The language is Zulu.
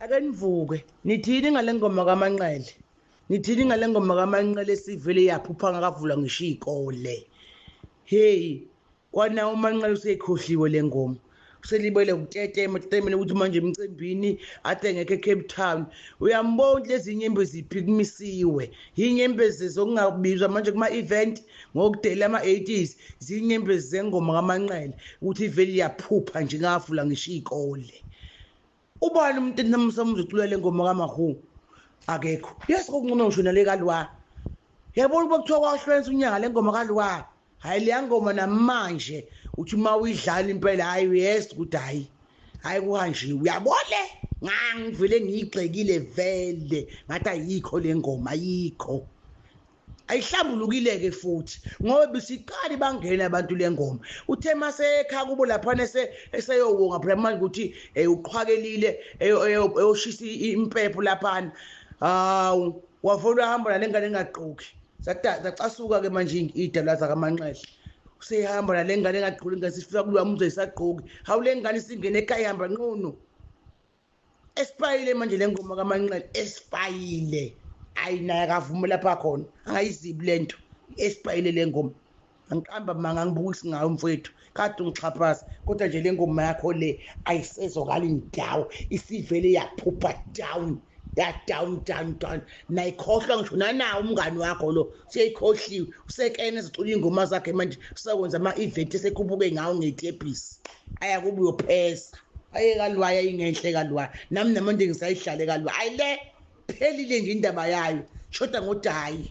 ake nivuke nithini ngale ngoma kaManqele nithini ngale ngoma kaManqele sivele yaphupha ngakavula ngisho izikole hey kwana uManqele useyikhohliwe le ngoma uselibele ukutetema tetemele ukuthi manje emcimbini ade ngeke eCape Town uyambona lezi nyembe ziphikimisiwe inyembe zezokungabizwa manje kuma event ngokudela ama-80s zinyembe zengoma kaManqele ukuthi iveli yaphupha nje ngavula ngisho izikole ubani umuntu enamsamza ucula le ngoma kaMahu akekho yesokungcono ngisho nale kalwa yabona ukuthiwa kwahlenza unyanga le ngoma kalwa hayi le ngoma namanje uthi uma uyidlala impela hayi yes ukuthi hayi kuhanjiwe uyabona ngangivele ngiyigxekile vele ngathi ayikho le ngoma ayikho ayihlambulukile-ke futhi ngoba bisiqali bangena abantu le ngoma uthe masekha kubo laphana eseyowonga phela manje ukuthi uqhwakelile eyoshisa impepho laphana hawu wavona uhamba nalengane engaqoki zacasuka-ke manje iy'dalwa zakaManqele usehamba nale ngane engaqoki ngasifika kulowa muze isaqoki hawu le ngane isingene ekhaya ihamba nqunu esipayile manje le ngoma kaManqele esipayile ayi naye akavuma lapha khona angayizibi lento esipayile le ngoma angiqamba manga ngibukisi ngayo mfowethu kade ungixhaphaza kodwa nje le ngoma yakho le ayisezokala indawo isivele yaphupha down nayikhohlwa ngisho nanawo umngani wakho lo siyayikhohliwe usekene ezicula ingoma zakhe manje usakwenza ama-event esekhuphuke ngawo ngetepisi ayakuba uyophesa ayekalwayo ayingenhle kalwayo nami namanje ngisayihlale kalwayo ayi le phelile nje indaba yayo shoda ngodayi